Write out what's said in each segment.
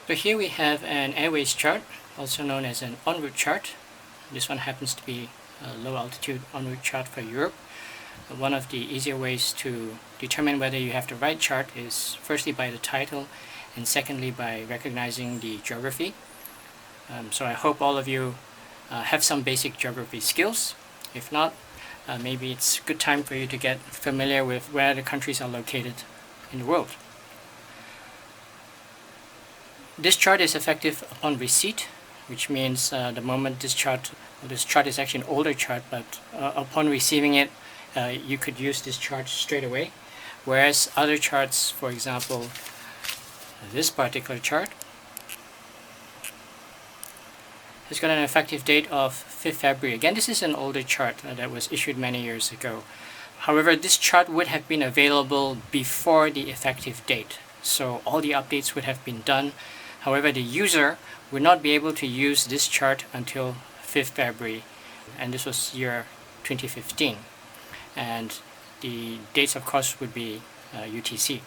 So here we have an airways chart, also known as an enroute chart. This one happens to be a low altitude enroute chart for Europe. One of the easier ways to determine whether you have the right chart is firstly by the title and secondly by recognizing the geography. So I hope all of you have some basic geography skills. If not, maybe it's a good time for you to get familiar with where the countries are located in the world. This chart is effective upon receipt, which means the moment this chart is actually an older chart, but upon receiving it, you could use this chart straight away. Whereas other charts, for example, this particular chart, has got an effective date of 5th February. Again, this is an older chart that was issued many years ago. However, this chart would have been available before the effective date, so all the updates would have been done. However, the user would not be able to use this chart until 5th February, and this was year 2015. And the dates, of course, would be UTC.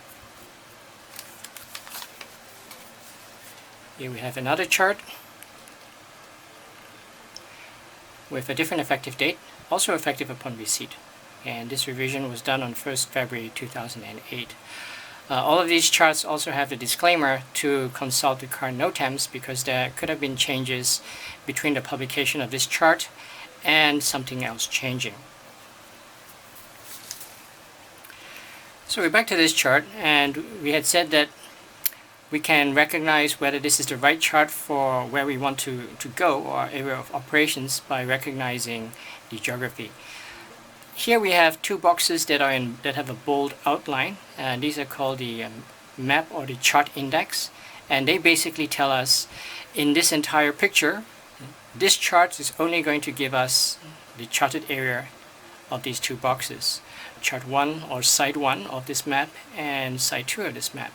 Here we have another chart with a different effective date, also effective upon receipt. And this revision was done on 1st February 2008. All of these charts also have the disclaimer to consult the current NOTAMs because there could have been changes between the publication of this chart and something else changing. So we're back to this chart, and we had said that we can recognize whether this is the right chart for where we want to go or area of operations by recognizing the geography. Here we have two boxes that have a bold outline, and these are called the map or the chart index, and they basically tell us in this entire picture, this chart is only going to give us the charted area of these two boxes, chart 1 or side 1 of this map and side 2 of this map,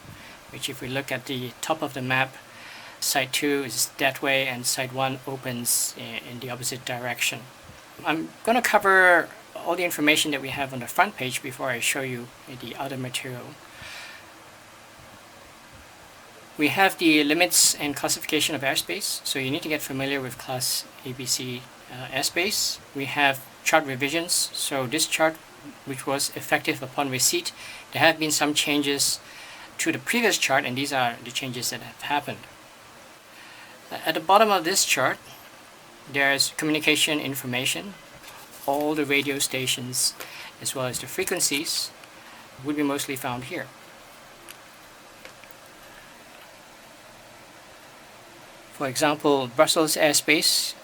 which if we look at the top of the map, side 2 is that way and side 1 opens in the opposite direction. I'm going to cover all the information that we have on the front page before I show you the other material. We have the limits and classification of airspace, so you need to get familiar with Class ABC airspace. We have chart revisions, so this chart, which was effective upon receipt, there have been some changes to the previous chart, and these are the changes that have happened. At the bottom of this chart, there's communication information. All the radio stations as well as the frequencies would be mostly found here. For example, Brussels airspace.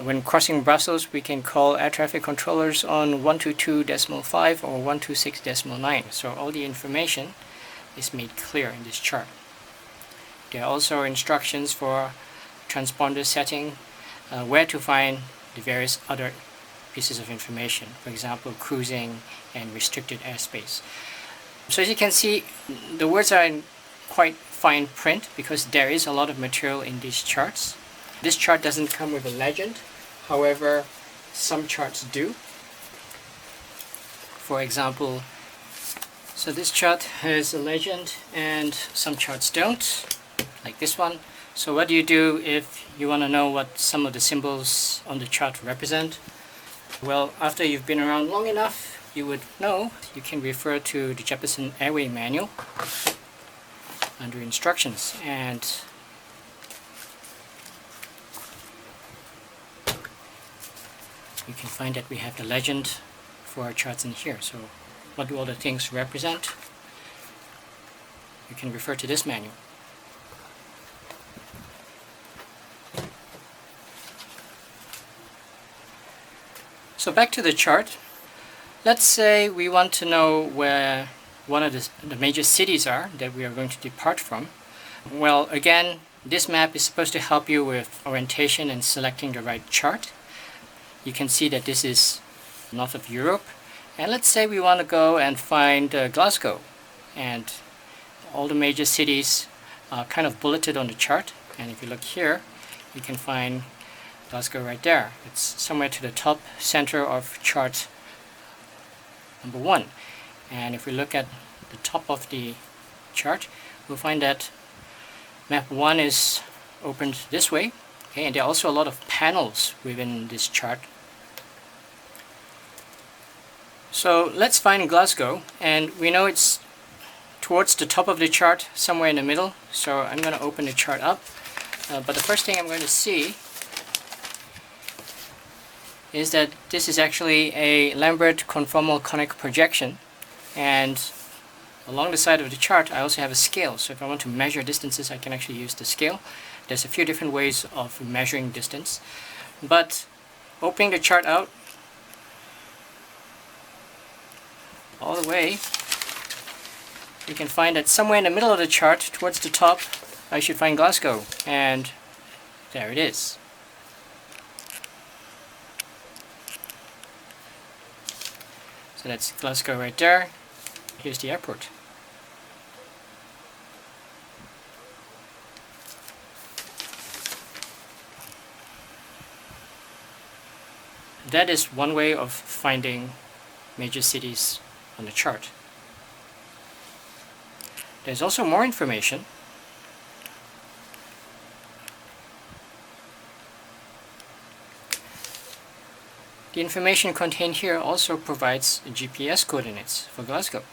When crossing Brussels, we can call air traffic controllers on 122.5 or 126.9. So all the information is made clear in this chart. There are also instructions for transponder setting, where to find the various other pieces of information, for example, cruising and restricted airspace. So as you can see, the words are in quite fine print because there is a lot of material in these charts. This chart doesn't come with a legend, however, some charts do. For example, so this chart has a legend and some charts don't, like this one. So what do you do if you want to know what some of the symbols on the chart represent? Well, after you've been around long enough, you would know you can refer to the Jeppesen Airway Manual under instructions, and you can find that we have the legend for our charts in here. So what do all the things represent? You can refer to this manual. So back to the chart. Let's say we want to know where one of the major cities are that we are going to depart from. Well, again, this map is supposed to help you with orientation and selecting the right chart. You can see that this is north of Europe. And let's say we want to go and find Glasgow. And all the major cities are kind of bulleted on the chart. And if you look here, you can find Glasgow right there. It's somewhere to the top center of chart number 1. And if we look at the top of the chart, we'll find that Map 1 is opened this way. Okay, and there are also a lot of panels within this chart. So let's find Glasgow, and we know it's towards the top of the chart, somewhere in the middle. So I'm going to open the chart up, but the first thing I'm going to see is that this is actually a Lambert conformal conic projection, and along the side of the chart I also have a scale. So if I want to measure distances, I can actually use the scale. There's a few different ways of measuring distance, but opening the chart out all the way, you can find that somewhere in the middle of the chart, towards the top, I should find Glasgow, and there it is. So that's Glasgow right there. Here's the airport. That is one way of finding major cities on the chart. There's also more information. The information contained here also provides GPS coordinates for Glasgow.